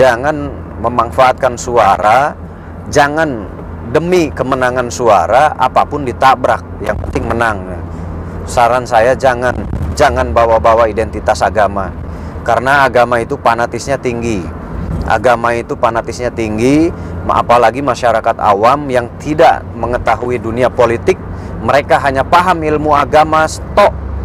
Jangan memanfaatkan suara, jangan demi kemenangan suara apapun ditabrak, yang penting menang. Saran saya jangan bawa-bawa identitas agama, karena agama itu fanatisnya tinggi. Agama itu fanatisnya tinggi, apalagi masyarakat awam yang tidak mengetahui dunia politik. Mereka hanya paham ilmu agama,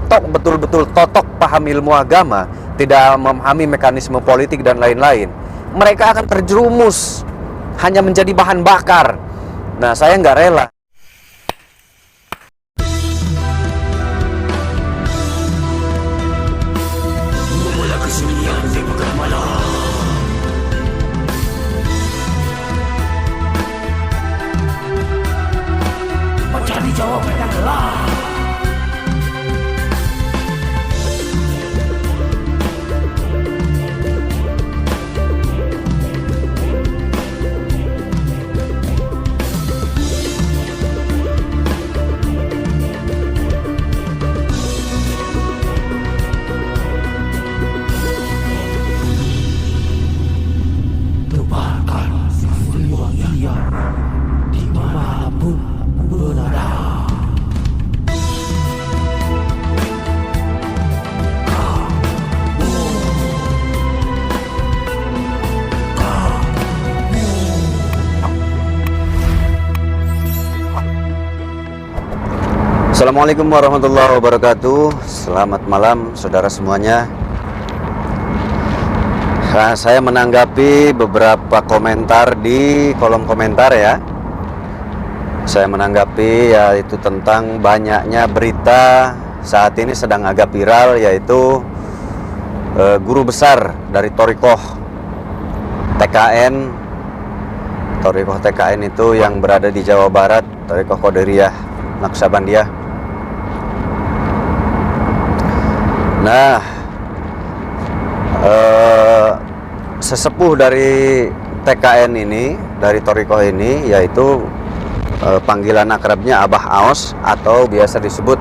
betul-betul totok paham ilmu agama, tidak memahami mekanisme politik dan lain-lain. Mereka akan terjerumus hanya menjadi bahan bakar. Nah, saya nggak rela. Mencari jawaban yang gelap. Tebarkan riwayat dimanapun berada. Assalamualaikum warahmatullahi wabarakatuh. Selamat malam saudara semuanya. Nah, saya menanggapi beberapa komentar di kolom komentar ya. Saya menanggapi yaitu tentang banyaknya berita saat ini sedang agak viral, yaitu guru besar dari Thorikoh TKN. Thorikoh TKN itu yang berada di Jawa Barat, Thorikoh Qadiriyah Naqsabandiyah. Nah, sesepuh dari TKN ini, dari Thorikoh ini, yaitu panggilan akrabnya Abah Aos, atau biasa disebut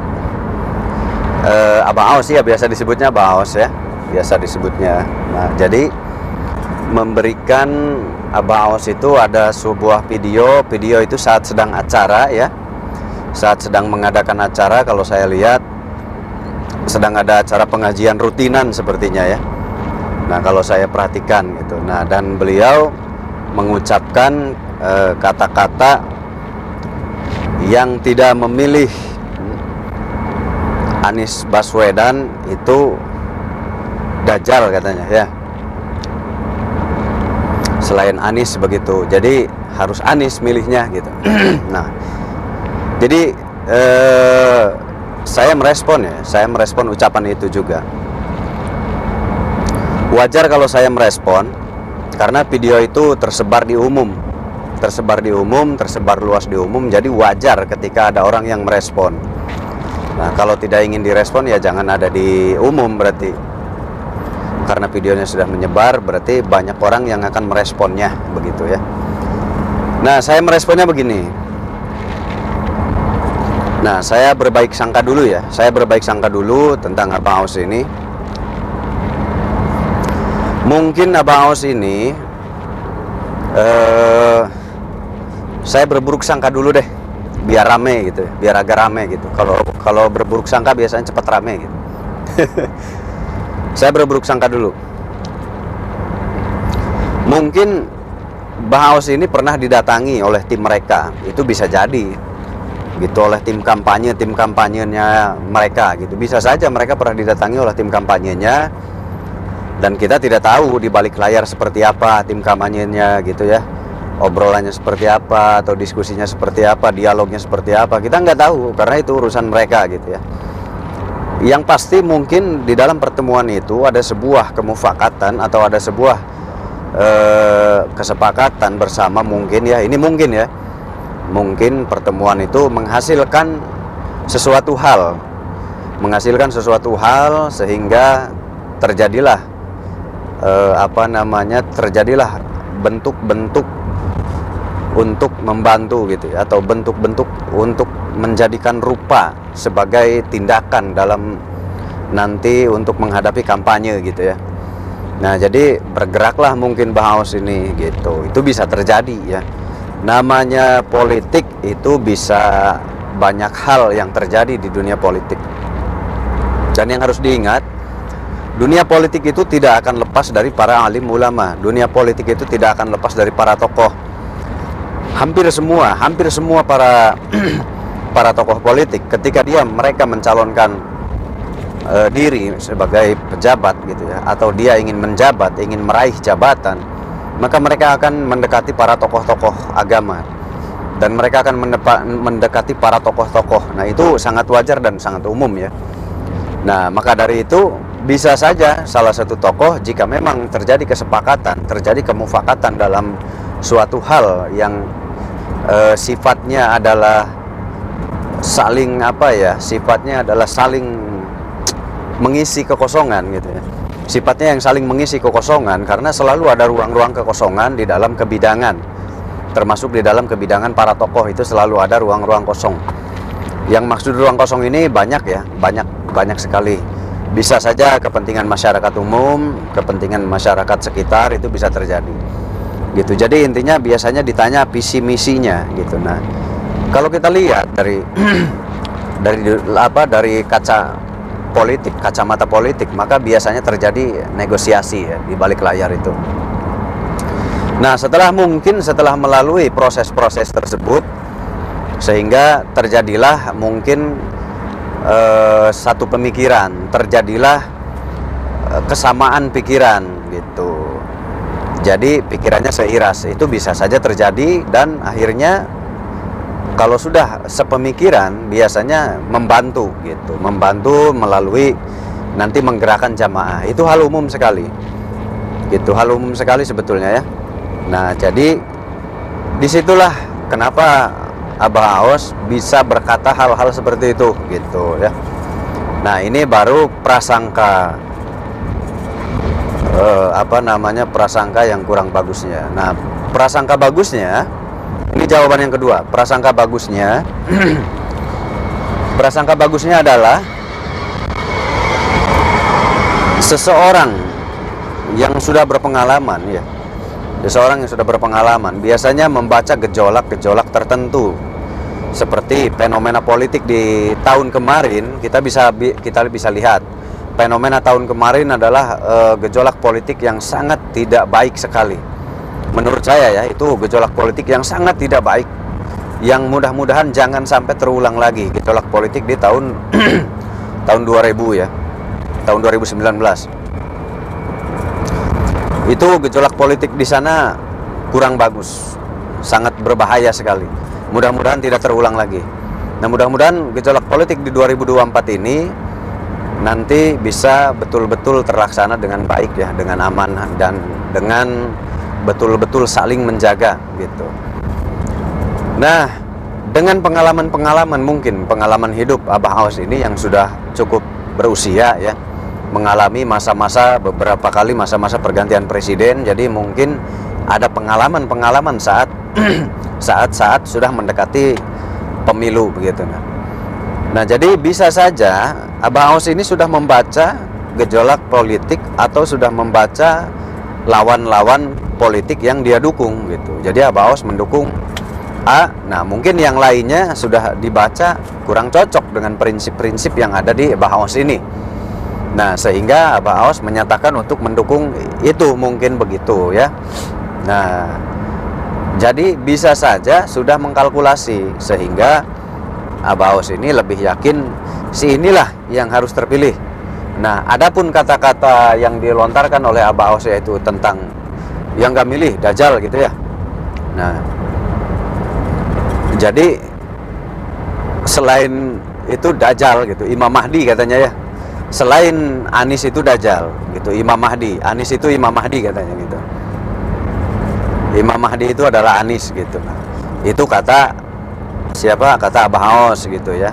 Abah Aos ya, biasa disebutnya Abah Aos ya, biasa disebutnya. Nah, jadi memberikan Abah Aos itu ada sebuah video itu saat sedang acara ya, saat sedang mengadakan acara. Kalau saya lihat sedang ada acara pengajian rutinan sepertinya ya. Nah, kalau saya perhatikan gitu. Nah, dan beliau mengucapkan kata-kata yang tidak memilih Anies Baswedan itu dajjal katanya ya. Selain Anies begitu. Jadi harus Anies milihnya gitu. Nah, jadi saya merespon ucapan itu juga. Wajar kalau saya merespon, karena video itu tersebar luas di umum, jadi wajar ketika ada orang yang merespon. Nah, kalau tidak ingin direspon ya jangan ada di umum berarti. Karena videonya sudah menyebar, berarti banyak orang yang akan meresponnya, begitu ya. Nah, saya meresponnya begini. Nah, saya berbaik sangka dulu ya. Saya berbaik sangka dulu tentang Abah Aos ini. Mungkin Abah Aos ini saya berburuk sangka dulu deh, biar rame gitu, biar agak rame gitu. Kalau berburuk sangka biasanya cepat rame gitu. Saya berburuk sangka dulu. Mungkin Abah Aos ini pernah didatangi oleh tim mereka, itu bisa jadi gitu, oleh tim kampanyenya mereka gitu. Bisa saja mereka pernah didatangi oleh tim kampanyenya, dan kita tidak tahu di balik layar seperti apa tim kampanyenya gitu ya, obrolannya seperti apa, atau diskusinya seperti apa, dialognya seperti apa, kita nggak tahu karena itu urusan mereka gitu ya. Yang pasti mungkin di dalam pertemuan itu ada sebuah kemufakatan atau ada sebuah kesepakatan bersama, mungkin ya, ini mungkin ya, mungkin pertemuan itu menghasilkan sesuatu hal sehingga terjadilah terjadilah bentuk-bentuk untuk membantu gitu ya, atau bentuk-bentuk untuk menjadikan rupa sebagai tindakan dalam nanti untuk menghadapi kampanye gitu ya. Nah, jadi bergeraklah mungkin Bahaus ini gitu. Itu bisa terjadi ya. Namanya politik itu bisa banyak hal yang terjadi di dunia politik. Dan yang harus diingat, dunia politik itu tidak akan lepas dari para alim ulama. Dunia politik itu tidak akan lepas dari para tokoh. Hampir semua para para tokoh politik ketika mereka mencalonkan diri sebagai pejabat gitu ya, atau dia ingin menjabat, ingin meraih jabatan, maka mereka akan mendekati para tokoh-tokoh agama dan mereka akan mendekati para tokoh-tokoh. Nah, itu sangat wajar dan sangat umum ya. Nah, maka dari itu bisa saja salah satu tokoh, jika memang terjadi kesepakatan, terjadi kemufakatan dalam suatu hal yang sifatnya adalah saling sifatnya adalah saling mengisi kekosongan gitu ya. Sifatnya yang saling mengisi kekosongan, karena selalu ada ruang-ruang kekosongan di dalam kebidangan. Termasuk di dalam kebidangan para tokoh itu selalu ada ruang-ruang kosong. Yang maksud ruang kosong ini banyak ya, banyak sekali. Bisa saja kepentingan masyarakat umum, kepentingan masyarakat sekitar itu bisa terjadi. Gitu. Jadi intinya biasanya ditanya visi misinya gitu. Nah, kalau kita lihat dari dari kacamata politik, maka biasanya terjadi negosiasi ya di balik layar itu. Nah, setelah melalui proses-proses tersebut, sehingga terjadilah mungkin satu pemikiran, terjadilah kesamaan pikiran gitu. Jadi pikirannya seiras, itu bisa saja terjadi, dan akhirnya kalau sudah sepemikiran biasanya membantu melalui nanti menggerakkan jamaah. Itu hal umum sekali. Gitu, hal umum sekali sebetulnya ya. Nah, jadi disitulah kenapa Abah Aos bisa berkata hal-hal seperti itu gitu ya. Nah, ini baru prasangka prasangka yang kurang bagusnya. Nah, prasangka bagusnya, ini jawaban yang kedua. Prasangka bagusnya prasangka bagusnya adalah seseorang yang sudah berpengalaman ya. Seseorang yang sudah berpengalaman biasanya membaca gejolak-gejolak tertentu. Seperti fenomena politik di tahun kemarin, kita bisa lihat fenomena tahun kemarin adalah gejolak politik yang sangat tidak baik sekali. Menurut saya ya, itu gejolak politik yang sangat tidak baik, yang mudah-mudahan jangan sampai terulang lagi gejolak politik di tahun tahun 2000 ya, tahun 2019. Itu gejolak politik di sana kurang bagus, sangat berbahaya sekali. Mudah-mudahan tidak terulang lagi. Nah, mudah-mudahan gejolak politik di 2024 ini nanti bisa betul-betul terlaksana dengan baik ya, dengan aman dan dengan betul-betul saling menjaga gitu. Nah, dengan pengalaman mungkin pengalaman hidup Abah Aos ini yang sudah cukup berusia ya, mengalami beberapa kali masa-masa pergantian presiden, jadi mungkin ada pengalaman saat saat sudah mendekati pemilu begitu. Nah, jadi bisa saja Abah Aos ini sudah membaca gejolak politik atau sudah membaca lawan-lawan politik yang dia dukung gitu. Jadi Abah Aos mendukung A. Nah, mungkin yang lainnya sudah dibaca kurang cocok dengan prinsip-prinsip yang ada di Abah Aos ini. Nah, sehingga Abah Aos menyatakan untuk mendukung itu, mungkin begitu ya. Nah, jadi bisa saja sudah mengkalkulasi sehingga Abah Aos ini lebih yakin si inilah yang harus terpilih. Nah, adapun kata-kata yang dilontarkan oleh Abah Aos yaitu tentang yang gak milih Dajjal gitu ya. Nah, jadi selain itu Dajjal gitu, Imam Mahdi katanya ya. Selain Anies itu Dajjal gitu, Imam Mahdi. Anies itu Imam Mahdi katanya gitu. Imam Mahdi itu adalah Anies gitu. Nah, itu kata siapa? Kata Abah Aos gitu ya.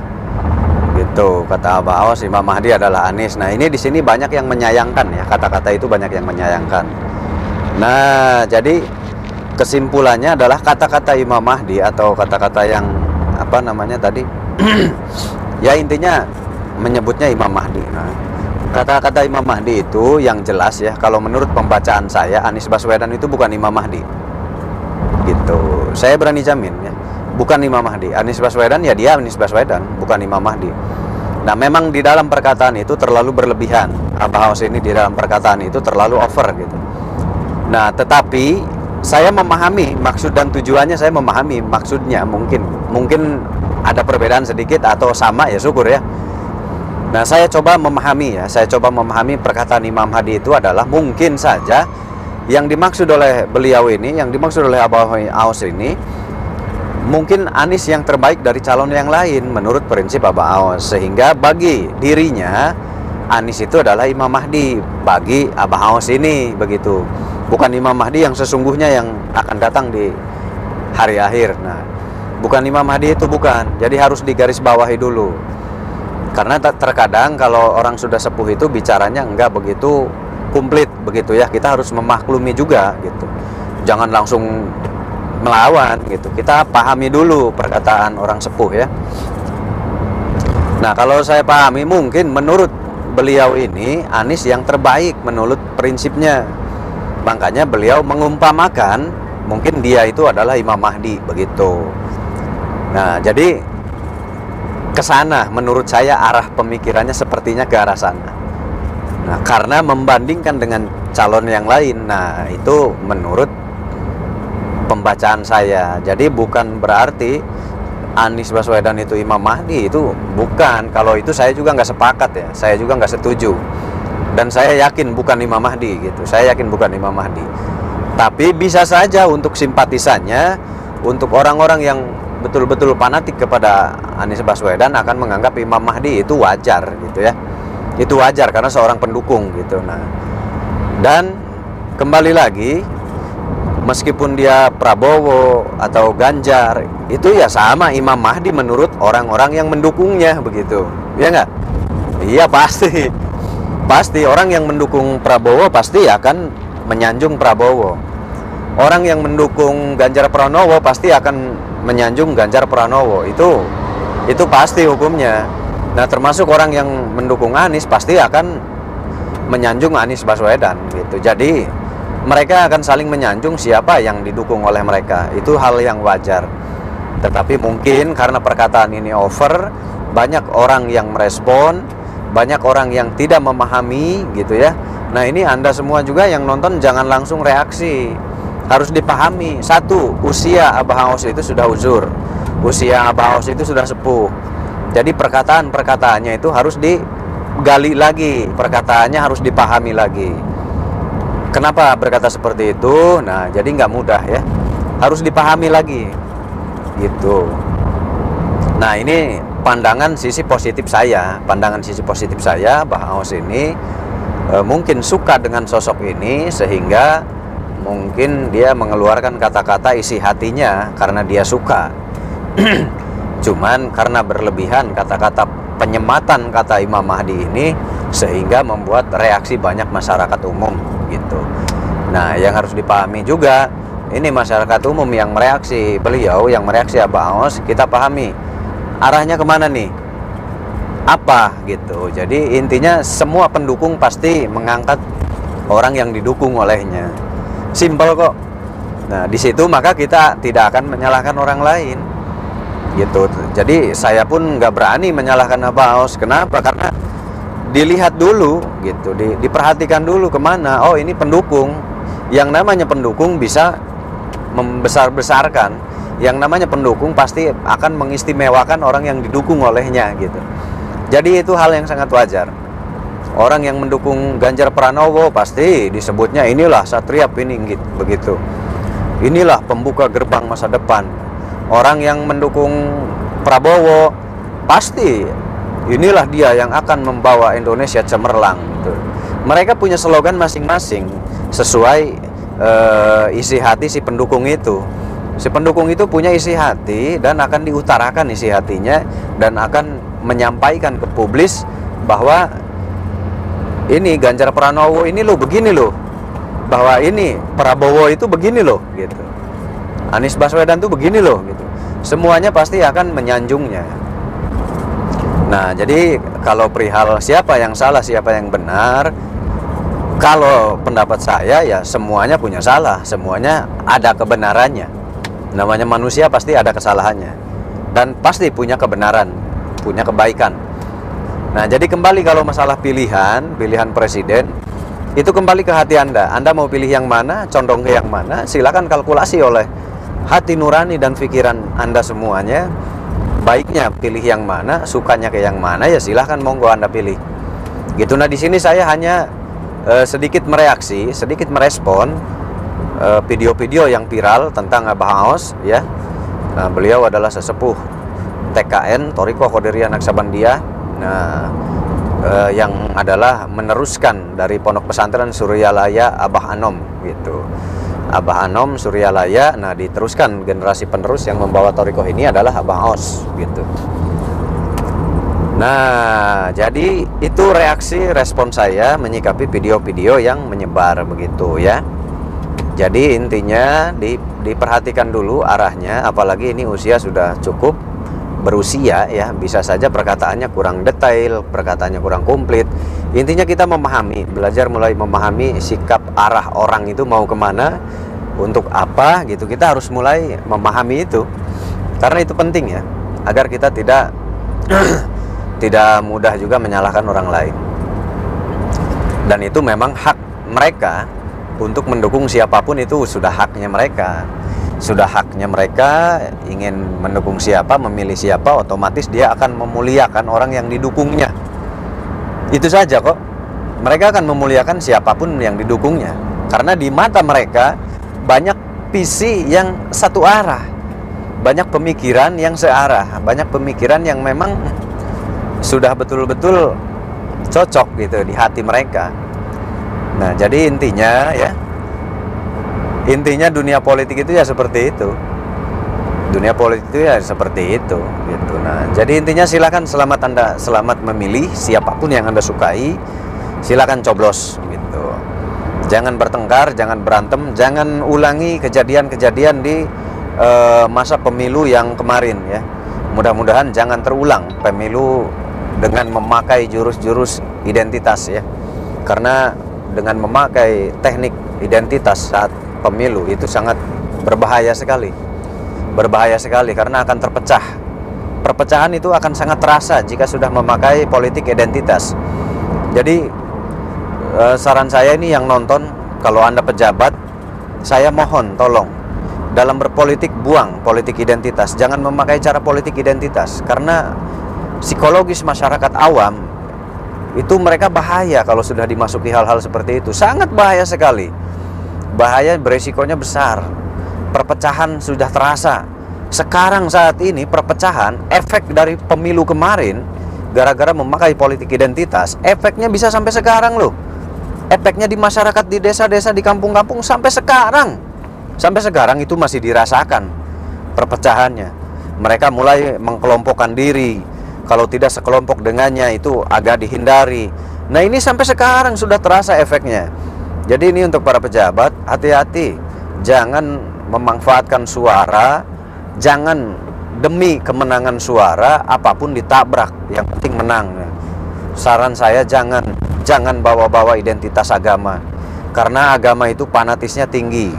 Gitu, kata Abah Aos Imam Mahdi adalah Anies. Nah, ini di sini banyak yang menyayangkan ya, kata-kata itu banyak yang menyayangkan. Nah, jadi kesimpulannya adalah kata-kata Imam Mahdi atau kata-kata yang tadi ya intinya menyebutnya Imam Mahdi. Nah, Kata-kata Imam Mahdi itu yang jelas ya, kalau menurut pembacaan saya, Anies Baswedan itu bukan Imam Mahdi. Gitu. Saya berani jamin ya. Bukan Imam Mahdi. Anies Baswedan ya dia Anies Baswedan, bukan Imam Mahdi. Nah, memang di dalam perkataan itu terlalu berlebihan. Abah Aos ini di dalam perkataan itu terlalu over gitu. Nah, tetapi saya memahami maksud dan tujuannya, saya memahami maksudnya. Mungkin ada perbedaan sedikit atau sama ya syukur ya. Nah, saya coba memahami perkataan Imam Mahdi itu adalah mungkin saja yang dimaksud oleh beliau ini, yang dimaksud oleh Abah Aos ini, mungkin Anies yang terbaik dari calon yang lain menurut prinsip Abah Aos. Sehingga bagi dirinya Anies itu adalah Imam Mahdi bagi Abah Aos ini, begitu. Bukan Imam Mahdi yang sesungguhnya yang akan datang di hari akhir. Nah, bukan Imam Mahdi itu, bukan. Jadi harus digarisbawahi dulu. Karena terkadang kalau orang sudah sepuh itu bicaranya enggak begitu komplit begitu ya. Kita harus memaklumi juga gitu. Jangan langsung melawan gitu. Kita pahami dulu perkataan orang sepuh ya. Nah, kalau saya pahami mungkin menurut beliau ini Anies yang terbaik menurut prinsipnya. Makanya beliau mengumpamakan mungkin dia itu adalah Imam Mahdi begitu. Nah, jadi kesana menurut saya arah pemikirannya sepertinya ke arah sana. Nah, karena membandingkan dengan calon yang lain, nah itu menurut pembacaan saya. Jadi bukan berarti Anies Baswedan itu Imam Mahdi, itu bukan. Kalau itu saya juga nggak sepakat ya, saya juga nggak setuju. Dan saya yakin bukan Imam Mahdi gitu. Saya yakin bukan Imam Mahdi. Tapi bisa saja untuk simpatisannya, untuk orang-orang yang betul-betul fanatik kepada Anies Baswedan akan menganggap Imam Mahdi itu wajar gitu ya. Itu wajar karena seorang pendukung gitu. Nah, dan kembali lagi, meskipun dia Prabowo atau Ganjar, itu ya sama Imam Mahdi menurut orang-orang yang mendukungnya begitu. Ya nggak? Iya pasti. Pasti orang yang mendukung Prabowo pasti akan menyanjung Prabowo. Orang yang mendukung Ganjar Pranowo pasti akan menyanjung Ganjar Pranowo. Itu pasti hukumnya. Nah, termasuk orang yang mendukung Anies pasti akan menyanjung Anies Baswedan gitu. Jadi mereka akan saling menyanjung siapa yang didukung oleh mereka. Itu hal yang wajar. Tetapi mungkin karena perkataan ini over, banyak orang yang merespon, banyak orang yang tidak memahami gitu ya. Nah, ini Anda semua juga yang nonton jangan langsung reaksi. Harus dipahami, satu, usia Abah Aos itu sudah uzur, usia Abah Aos itu sudah sepuh. Jadi perkataan-perkataannya itu harus digali lagi, perkataannya harus dipahami lagi. Kenapa berkata seperti itu? Nah, jadi nggak mudah ya, harus dipahami lagi gitu. Nah, ini pandangan sisi positif saya, Abah Aos ini mungkin suka dengan sosok ini sehingga mungkin dia mengeluarkan kata-kata isi hatinya karena dia suka. Cuman karena berlebihan kata-kata penyematan kata Imam Mahdi ini sehingga membuat reaksi banyak masyarakat umum gitu. Nah, yang harus dipahami juga, ini masyarakat umum yang mereaksi beliau, yang mereaksi Abah Aos, kita pahami arahnya kemana nih, apa gitu. Jadi intinya semua pendukung pasti mengangkat orang yang didukung olehnya. Simpel kok. Nah, di situ maka kita tidak akan menyalahkan orang lain gitu. Jadi saya pun nggak berani menyalahkan Abah Aos. Kenapa? Karena dilihat dulu gitu, diperhatikan dulu kemana. Oh, ini pendukung. Yang namanya pendukung bisa membesar-besarkan. Yang namanya pendukung pasti akan mengistimewakan orang yang didukung olehnya gitu. Jadi itu hal yang sangat wajar. Orang yang mendukung Ganjar Pranowo pasti disebutnya inilah Satria Piningit begitu. Inilah pembuka gerbang masa depan. Orang yang mendukung Prabowo pasti inilah dia yang akan membawa Indonesia cemerlang gitu. Mereka punya slogan masing-masing sesuai isi hati si pendukung itu. Si pendukung itu punya isi hati dan akan diutarakan isi hatinya dan akan menyampaikan ke publik bahwa ini Ganjar Pranowo ini loh begini loh, bahwa ini Prabowo itu begini loh gitu, Anies Baswedan tuh begini loh gitu. Semuanya pasti akan menyanjungnya. Nah, jadi kalau perihal siapa yang salah, siapa yang benar, kalau pendapat saya ya semuanya punya salah, semuanya ada kebenarannya. Namanya manusia pasti ada kesalahannya dan pasti punya kebenaran, punya kebaikan. Nah, jadi kembali kalau masalah pilihan presiden, itu kembali ke hati Anda. Anda mau pilih yang mana, condong ke yang mana, silakan kalkulasi oleh hati nurani dan pikiran Anda semuanya. Baiknya pilih yang mana, sukanya ke yang mana, ya silahkan monggo Anda pilih. Gitu. Nah, di sini saya hanya sedikit mereaksi, sedikit merespon video-video yang viral tentang Abah Aos, ya. Nah, beliau adalah sesepuh TKN Thoriko Qadiriyah Naksabandia. Nah, yang adalah meneruskan dari Pondok Pesantren Suryalaya Abah Anom, gitu. Abah Anom Suryalaya, nah diteruskan generasi penerus yang membawa Thoriko ini adalah Abah Aos, gitu. Nah, jadi itu respon saya menyikapi video-video yang menyebar begitu ya. Jadi intinya diperhatikan dulu arahnya, apalagi ini usia sudah cukup berusia ya, bisa saja perkataannya kurang detail, perkataannya kurang komplit. Intinya kita memahami, belajar mulai memahami sikap arah orang itu mau kemana, untuk apa gitu. Kita harus mulai memahami itu, karena itu penting ya, agar kita tidak tidak mudah juga menyalahkan orang lain. Dan itu memang hak mereka untuk mendukung siapapun, itu sudah haknya mereka. Sudah haknya mereka ingin mendukung siapa, memilih siapa, otomatis dia akan memuliakan orang yang didukungnya. Itu saja kok. Mereka akan memuliakan siapapun yang didukungnya, karena di mata mereka banyak visi yang satu arah, banyak pemikiran yang searah, banyak pemikiran yang memang sudah betul-betul cocok gitu di hati mereka. Nah, jadi intinya ya, intinya dunia politik itu ya seperti itu. Dunia politik itu ya seperti itu gitu. Nah, jadi intinya silakan, selamat memilih siapapun yang Anda sukai. Silakan coblos gitu. Jangan bertengkar, jangan berantem, jangan ulangi kejadian-kejadian di masa pemilu yang kemarin ya. Mudah-mudahan jangan terulang pemilu dengan memakai jurus-jurus identitas ya. Karena dengan memakai teknik identitas saat pemilu itu sangat berbahaya sekali. Berbahaya sekali karena akan terpecah. Perpecahan itu akan sangat terasa jika sudah memakai politik identitas. Jadi saran saya ini yang nonton, kalau Anda pejabat, saya mohon tolong dalam berpolitik buang politik identitas. Jangan memakai cara politik identitas, karena psikologis masyarakat awam itu mereka bahaya kalau sudah dimasuki hal-hal seperti itu. Sangat bahaya sekali. Bahaya, beresikonya besar. Perpecahan sudah terasa. Sekarang saat ini perpecahan, efek dari pemilu kemarin gara-gara memakai politik identitas, efeknya bisa sampai sekarang loh. Efeknya di masyarakat, di desa-desa, di kampung-kampung sampai sekarang. Sampai sekarang itu masih dirasakan perpecahannya. Mereka mulai mengkelompokkan diri. Kalau tidak sekelompok dengannya itu agak dihindari. Nah, ini sampai sekarang sudah terasa efeknya. Jadi ini untuk para pejabat, hati-hati. Jangan memanfaatkan suara, jangan demi kemenangan suara apapun ditabrak, yang penting menang. Saran saya jangan bawa-bawa identitas agama, karena agama itu fanatisnya tinggi.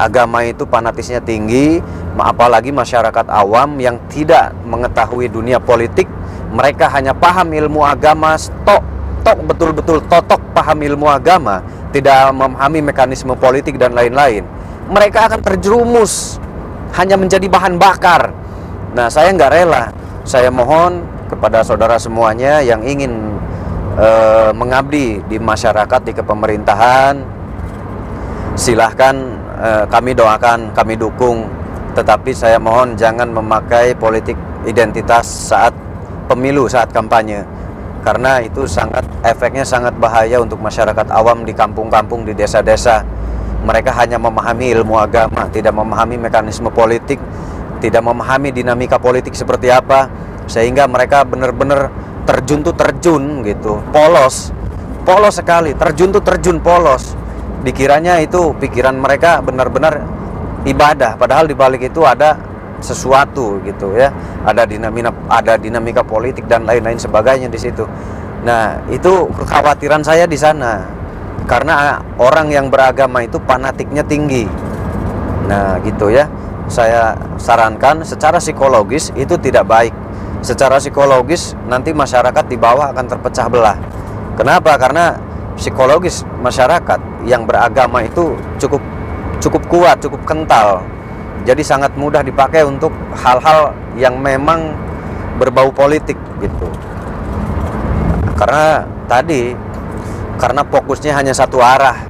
Agama itu fanatisnya tinggi, apalagi masyarakat awam yang tidak mengetahui dunia politik. Mereka hanya paham ilmu agama, betul-betul totok paham ilmu agama, tidak memahami mekanisme politik dan lain-lain. Mereka akan terjerumus hanya menjadi bahan bakar. Nah, saya nggak rela. Saya mohon kepada saudara semuanya yang ingin mengabdi di masyarakat, di kepemerintahan, silahkan, kami doakan, kami dukung. Tetapi saya mohon jangan memakai politik identitas saat pemilu, saat kampanye, karena itu efeknya sangat bahaya untuk masyarakat awam di kampung-kampung, di desa-desa. Mereka hanya memahami ilmu agama, tidak memahami mekanisme politik, tidak memahami dinamika politik seperti apa, sehingga mereka benar-benar terjun gitu, polos sekali, terjun polos. Dikiranya itu pikiran mereka benar-benar ibadah, padahal di balik itu ada sesuatu gitu ya. Ada dinamika politik dan lain-lain sebagainya di situ. Nah, itu kekhawatiran saya di sana. Karena orang yang beragama itu fanatiknya tinggi. Nah, gitu ya. Saya sarankan secara psikologis itu tidak baik. Secara psikologis nanti masyarakat di bawah akan terpecah belah. Kenapa? Karena psikologis masyarakat yang beragama itu cukup kuat, cukup kental. Jadi sangat mudah dipakai untuk hal-hal yang memang berbau politik gitu. Karena fokusnya hanya satu arah.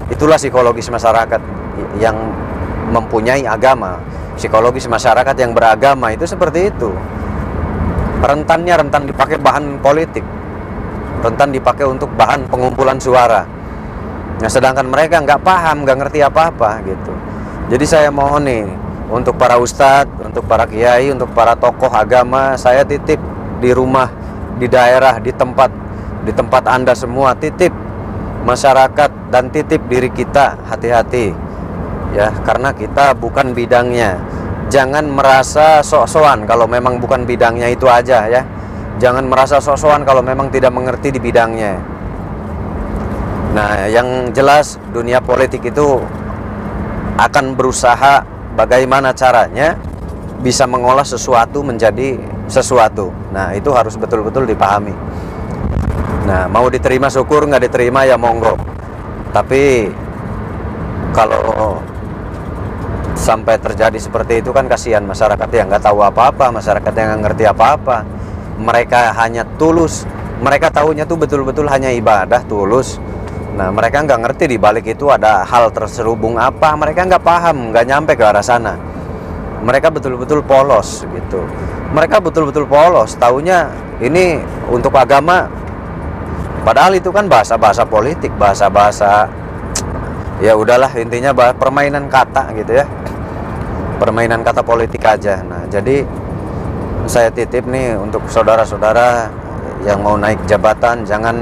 Itulah psikologis masyarakat yang mempunyai agama. Psikologis masyarakat yang beragama itu seperti itu. Rentan dipakai bahan politik. Rentan dipakai untuk bahan pengumpulan suara. Nah, sedangkan mereka nggak paham, nggak ngerti apa-apa gitu. Jadi saya mohon nih, untuk para ustadz, untuk para kiai, untuk para tokoh agama, saya titip di rumah, di daerah, di tempat Anda semua, titip masyarakat dan titip diri kita, hati-hati ya, karena kita bukan bidangnya. Jangan merasa sok-sokan kalau memang bukan bidangnya itu aja ya. Jangan merasa sok-sokan kalau memang tidak mengerti di bidangnya. Nah, yang jelas dunia politik itu akan berusaha bagaimana caranya bisa mengolah sesuatu menjadi sesuatu. Nah, itu harus betul-betul dipahami. Nah, mau diterima syukur, nggak diterima ya monggo. Tapi kalau sampai terjadi seperti itu kan kasihan masyarakat yang nggak tahu apa-apa, masyarakat yang nggak ngerti apa-apa. Mereka hanya tulus, mereka tahunya tuh betul-betul hanya ibadah tulus. Nah, mereka nggak ngerti di balik itu ada hal terselubung apa. Mereka nggak paham, nggak nyampe ke arah sana. Mereka betul-betul polos gitu. Mereka betul-betul polos. Taunya ini untuk agama, padahal itu kan bahasa-bahasa politik, bahasa-bahasa ya udahlah, intinya permainan kata gitu ya. Permainan kata politik aja. Nah, jadi saya titip nih untuk saudara-saudara yang mau naik jabatan, jangan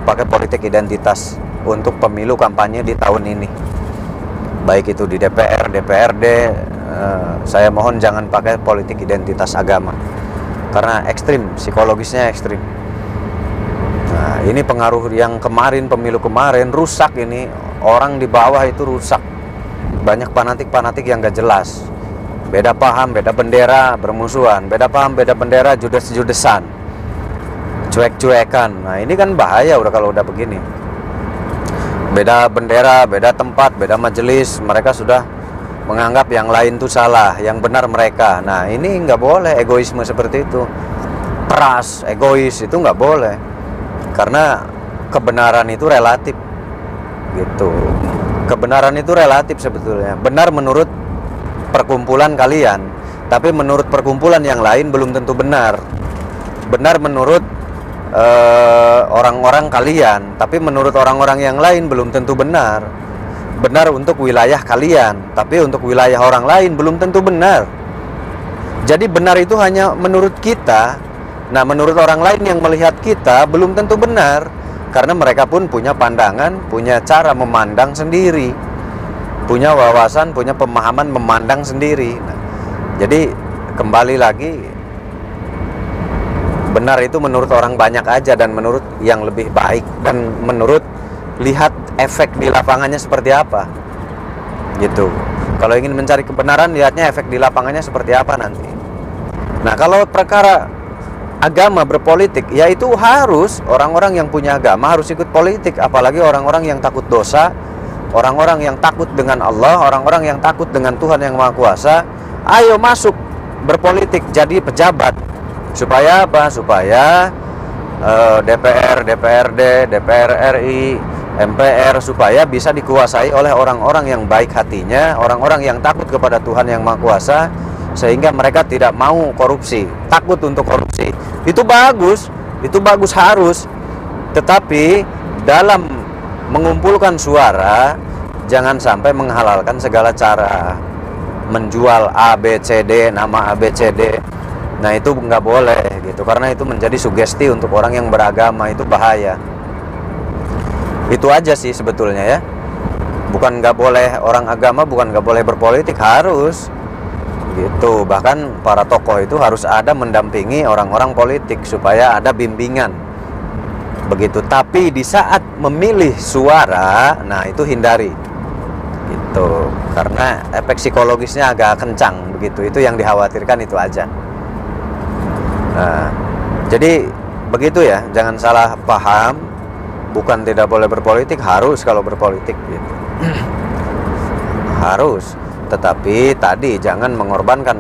pakai politik identitas untuk pemilu kampanye di tahun ini. Baik itu di DPR, DPRD, saya mohon jangan pakai politik identitas agama. Karena ekstrim, psikologisnya ekstrim. Nah, ini pengaruh yang kemarin, pemilu kemarin rusak ini. Orang di bawah itu rusak. Banyak fanatik-fanatik yang gak jelas. Beda paham, beda bendera, bermusuhan. Beda paham, beda bendera, judes-judesan, cuek-cuekan. Nah, ini kan bahaya udah kalau udah begini. Beda bendera, beda tempat, beda majelis, mereka sudah menganggap yang lain itu salah, yang benar mereka. Nah, ini nggak boleh egoisme seperti itu. Keras, egois itu nggak boleh. Karena kebenaran itu relatif gitu. Kebenaran itu relatif sebetulnya. Benar menurut perkumpulan kalian, tapi menurut perkumpulan yang lain belum tentu benar. Benar menurut orang-orang kalian, tapi menurut orang-orang yang lain belum tentu benar. Benar untuk wilayah kalian, tapi untuk wilayah orang lain belum tentu benar. Jadi benar itu hanya menurut kita. Nah, menurut orang lain yang melihat kita belum tentu benar, karena mereka pun punya pandangan, punya cara memandang sendiri, punya wawasan, punya pemahaman memandang sendiri. Nah, jadi kembali lagi, benar itu menurut orang banyak aja dan menurut yang lebih baik dan menurut lihat efek di lapangannya seperti apa gitu. Kalau ingin mencari kebenaran, lihatnya efek di lapangannya seperti apa nanti. Nah, kalau perkara agama berpolitik, yaitu harus orang-orang yang punya agama harus ikut politik. Apalagi orang-orang yang takut dosa, orang-orang yang takut dengan Allah, orang-orang yang takut dengan Tuhan yang Maha Kuasa. Ayo masuk berpolitik, jadi pejabat. Supaya apa? Supaya DPR, DPRD, DPR RI, MPR supaya bisa dikuasai oleh orang-orang yang baik hatinya, orang-orang yang takut kepada Tuhan yang Maha Kuasa, sehingga mereka tidak mau korupsi, takut untuk korupsi. Itu bagus harus. Tetapi dalam mengumpulkan suara, jangan sampai menghalalkan segala cara. Menjual ABCD, nama ABCD. Nah, itu nggak boleh gitu, karena itu menjadi sugesti untuk orang yang beragama, itu bahaya. Itu aja sih sebetulnya ya. Bukan nggak boleh orang agama, bukan nggak boleh berpolitik, harus. gitu. Bahkan para tokoh itu harus ada mendampingi orang-orang politik supaya ada bimbingan begitu. Tapi di saat memilih suara, nah itu hindari gitu, karena efek psikologisnya agak kencang begitu. Itu yang dikhawatirkan, itu aja. Nah, jadi begitu ya, jangan salah paham. Bukan tidak boleh berpolitik, harus kalau berpolitik gitu. Harus, tetapi tadi jangan mengorbankan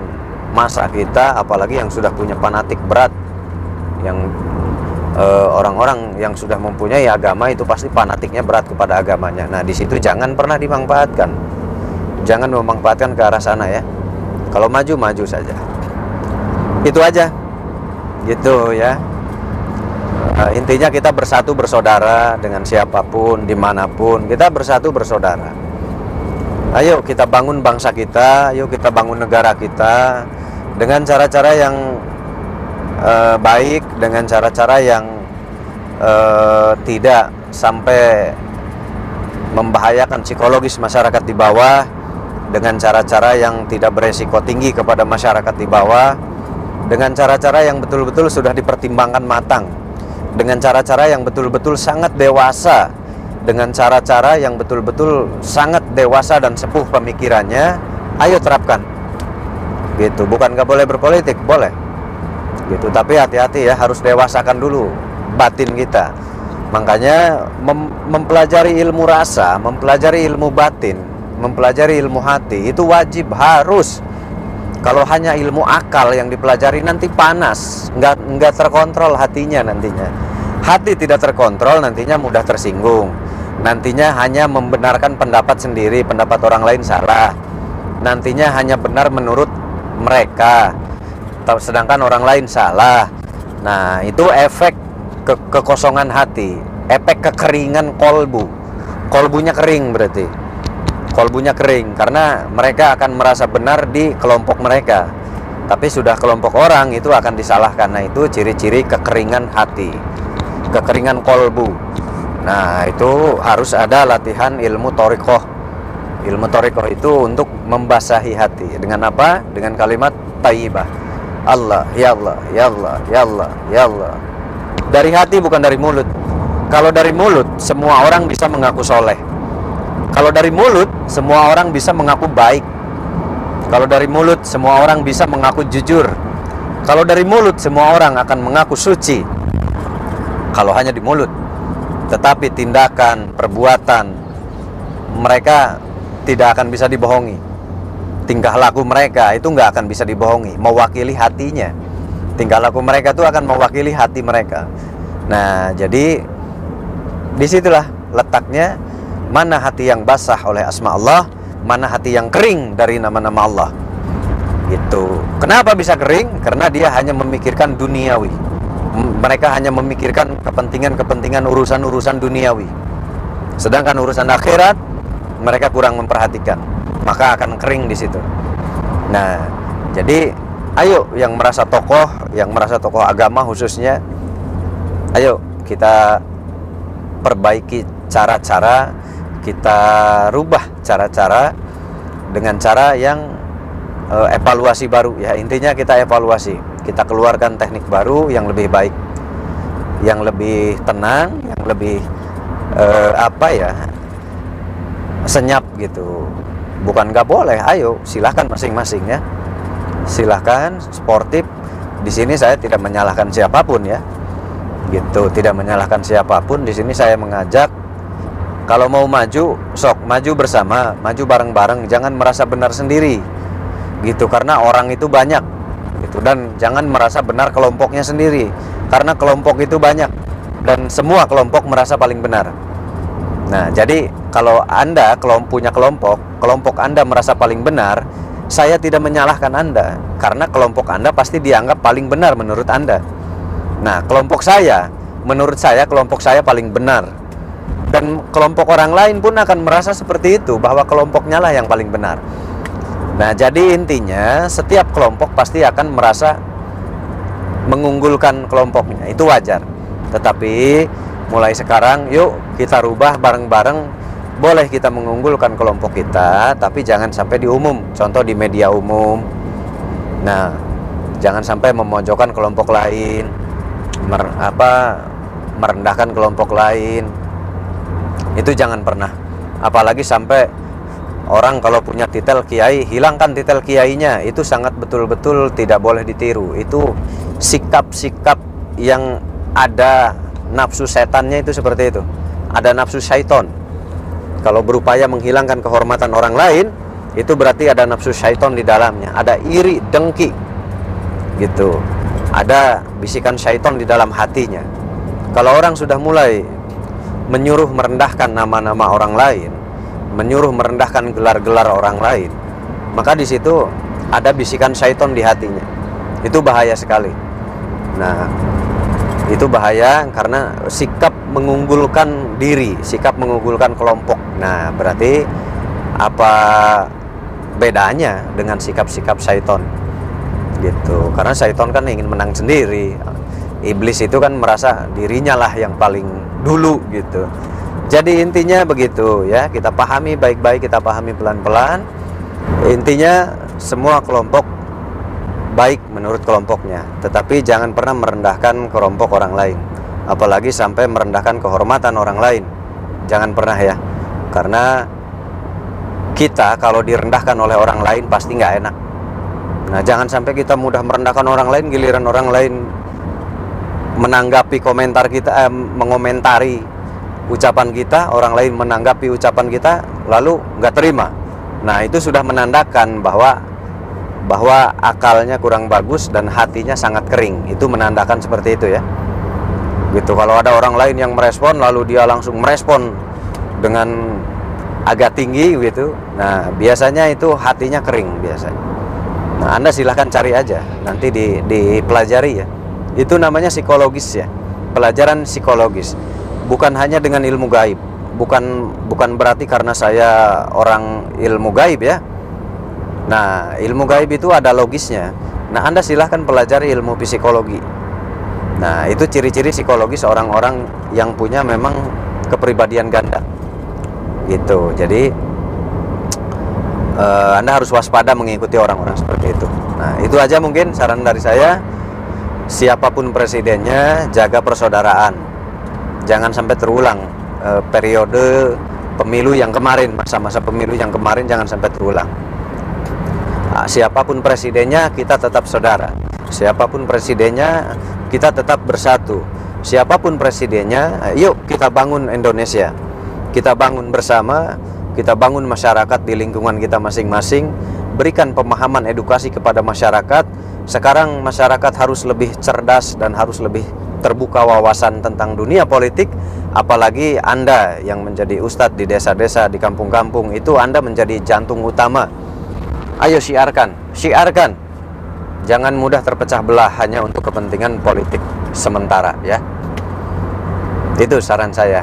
masa kita, apalagi yang sudah punya fanatik berat. Yang orang-orang yang sudah mempunyai agama itu pasti fanatiknya berat kepada agamanya. Nah, di situ jangan pernah dimanfaatkan. Jangan memanfaatkan ke arah sana ya. Kalau maju, maju saja. Itu aja. Gitu ya. Intinya kita bersatu bersaudara dengan siapapun, dimanapun. Kita bersatu bersaudara. Ayo kita bangun bangsa kita, ayo kita bangun negara kita dengan cara-cara yang baik, dengan cara-cara yang tidak sampai membahayakan psikologis masyarakat di bawah, dengan cara-cara yang tidak beresiko tinggi kepada masyarakat di bawah, dengan cara-cara yang betul-betul sudah dipertimbangkan matang, dengan cara-cara yang betul-betul sangat dewasa, dengan cara-cara yang betul-betul sangat dewasa dan sepuh pemikirannya. Ayo terapkan gitu. Bukan gak boleh berpolitik, boleh gitu, tapi hati-hati ya, harus dewasakan dulu batin kita. Makanya mempelajari ilmu rasa, mempelajari ilmu batin, mempelajari ilmu hati itu wajib, harus. Kalau hanya ilmu akal yang dipelajari nanti panas, nggak terkontrol hatinya nantinya. Hati tidak terkontrol nantinya mudah tersinggung. Nantinya hanya membenarkan pendapat sendiri, pendapat orang lain salah. Nantinya hanya benar menurut mereka, sedangkan orang lain salah. Nah, itu efek kekosongan hati, efek kekeringan kolbu. Kolbunya kering berarti. Kolbunya kering karena mereka akan merasa benar di kelompok mereka. Tapi sudah kelompok orang itu akan disalahkan. Nah, itu ciri-ciri kekeringan hati, kekeringan kolbu. Nah, itu harus ada latihan ilmu thariqah. Ilmu thariqah itu untuk membasahi hati. Dengan apa? Dengan kalimat thayyibah. Allah, ya Allah, ya Allah, ya Allah, ya Allah. Dari hati, bukan dari mulut. Kalau dari mulut, semua orang bisa mengaku soleh. Kalau dari mulut, semua orang bisa mengaku baik. Kalau dari mulut, semua orang bisa mengaku jujur. Kalau dari mulut, semua orang akan mengaku suci. Kalau hanya di mulut. Tetapi tindakan, perbuatan mereka tidak akan bisa dibohongi. Tingkah laku mereka itu nggak akan bisa dibohongi, mewakili hatinya. Tingkah laku mereka itu akan mewakili hati mereka. Nah, jadi disitulah letaknya, mana hati yang basah oleh asma Allah, mana hati yang kering dari nama-nama Allah. Gitu. Kenapa bisa kering? Karena dia hanya memikirkan duniawi. Mereka hanya memikirkan kepentingan-kepentingan, urusan-urusan duniawi. Sedangkan urusan akhirat mereka kurang memperhatikan. Maka akan kering di situ. Nah, jadi ayo yang merasa tokoh agama khususnya, ayo kita perbaiki cara-cara, kita rubah cara-cara dengan cara yang evaluasi baru ya. Intinya kita evaluasi, kita keluarkan teknik baru yang lebih baik, yang lebih tenang, yang lebih senyap gitu. Bukan nggak boleh, ayo silahkan masing-masing ya, silahkan sportif. Di sini saya tidak menyalahkan siapapun ya, gitu, tidak menyalahkan siapapun. Di sini saya mengajak, kalau mau maju, sok maju bersama, maju bareng-bareng, jangan merasa benar sendiri, gitu, karena orang itu banyak, gitu, dan jangan merasa benar kelompoknya sendiri, karena kelompok itu banyak dan semua kelompok merasa paling benar. Nah, jadi kalau Anda punya kelompok Anda merasa paling benar, saya tidak menyalahkan Anda, karena kelompok Anda pasti dianggap paling benar menurut Anda. Nah, kelompok saya, menurut saya kelompok saya paling benar. Dan kelompok orang lain pun akan merasa seperti itu, bahwa kelompoknya lah yang paling benar. Nah, jadi intinya setiap kelompok pasti akan merasa mengunggulkan kelompoknya, itu wajar. Tetapi mulai sekarang yuk kita rubah bareng-bareng. Boleh kita mengunggulkan kelompok kita, tapi jangan sampai di umum. Contoh di media umum, Nah, jangan sampai memojokkan kelompok lain, merendahkan kelompok lain. Itu jangan pernah. Apalagi sampai orang kalau punya titel kiai, hilangkan titel kiainya. Itu sangat betul-betul tidak boleh ditiru. Itu sikap-sikap yang ada nafsu setannya, itu seperti itu. Ada nafsu syaiton. Kalau berupaya menghilangkan kehormatan orang lain, itu berarti ada nafsu syaiton di dalamnya. Ada iri, dengki, gitu. Ada bisikan syaiton di dalam hatinya. Kalau orang sudah mulai menyuruh merendahkan nama-nama orang lain, menyuruh merendahkan gelar-gelar orang lain, maka di situ ada bisikan syaiton di hatinya. Itu bahaya sekali. Nah, itu bahaya karena sikap mengunggulkan diri, sikap mengunggulkan kelompok. Nah, berarti apa bedanya dengan sikap-sikap syaiton? Gitu. Karena syaiton kan ingin menang sendiri. Iblis itu kan merasa dirinya lah yang paling dulu gitu. Jadi intinya begitu ya, kita pahami baik-baik, kita pahami pelan-pelan. Intinya semua kelompok baik menurut kelompoknya, tetapi jangan pernah merendahkan kelompok orang lain, apalagi sampai merendahkan kehormatan orang lain. Jangan pernah ya, karena kita kalau direndahkan oleh orang lain pasti nggak enak. Nah, jangan sampai kita mudah merendahkan orang lain, giliran orang lain menanggapi komentar kita, mengomentari ucapan kita, orang lain menanggapi ucapan kita lalu nggak terima. Nah, itu sudah menandakan bahwa akalnya kurang bagus dan hatinya sangat kering. Itu menandakan seperti itu ya. Gitu. Kalau ada orang lain yang merespon lalu dia langsung merespon dengan agak tinggi gitu. Nah, biasanya itu hatinya kering biasanya. Nah, Anda silahkan cari aja, nanti dipelajari ya. Itu namanya psikologis ya, pelajaran psikologis. Bukan hanya dengan ilmu gaib. Bukan berarti karena saya orang ilmu gaib ya. Nah, ilmu gaib itu ada logisnya. Nah, Anda silahkan pelajari ilmu psikologi. Nah, itu ciri-ciri psikologis orang-orang yang punya memang kepribadian ganda. Gitu. Jadi Anda harus waspada mengikuti orang-orang seperti itu. Nah, itu aja mungkin saran dari saya. Siapapun presidennya, jaga persaudaraan. Jangan sampai terulang periode pemilu yang kemarin, masa-masa pemilu yang kemarin jangan sampai terulang. Nah, siapapun presidennya, kita tetap saudara. Siapapun presidennya, kita tetap bersatu. Siapapun presidennya, yuk kita bangun Indonesia. Kita bangun bersama, kita bangun masyarakat di lingkungan kita masing-masing. Berikan pemahaman edukasi kepada masyarakat. Sekarang masyarakat harus lebih cerdas dan harus lebih terbuka wawasan tentang dunia politik. Apalagi Anda yang menjadi ustadz di desa-desa, di kampung-kampung, itu Anda menjadi jantung utama. Ayo syiarkan. Jangan mudah terpecah belah hanya untuk kepentingan politik sementara ya. Itu saran saya.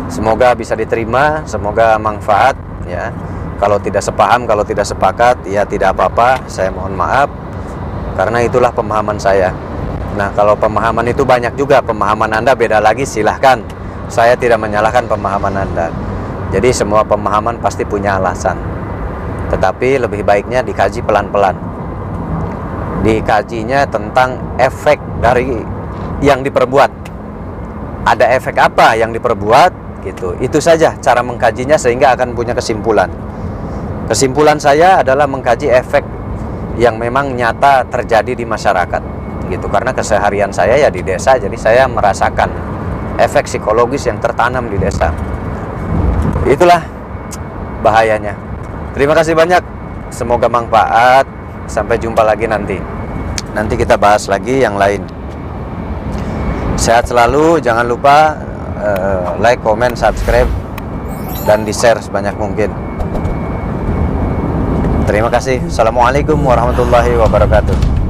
Semoga bisa diterima, semoga manfaat ya. Kalau tidak sepaham, kalau tidak sepakat, ya tidak apa-apa, saya mohon maaf. Karena itulah pemahaman saya. Nah, kalau pemahaman itu banyak juga, pemahaman Anda beda lagi, silahkan. Saya tidak menyalahkan pemahaman Anda. Jadi semua pemahaman pasti punya alasan. Tetapi lebih baiknya dikaji pelan-pelan. Dikajinya tentang efek dari yang diperbuat. Ada efek apa yang diperbuat gitu. Itu saja cara mengkajinya sehingga akan punya kesimpulan. Kesimpulan saya adalah mengkaji efek yang memang nyata terjadi di masyarakat gitu, karena keseharian saya ya di desa, jadi saya merasakan efek psikologis yang tertanam di desa. Itulah bahayanya. Terima kasih banyak, semoga manfaat. Sampai jumpa lagi nanti kita bahas lagi yang lain. Sehat selalu, jangan lupa like, comment, subscribe dan di share sebanyak mungkin. Terima kasih. Assalamualaikum warahmatullahi wabarakatuh.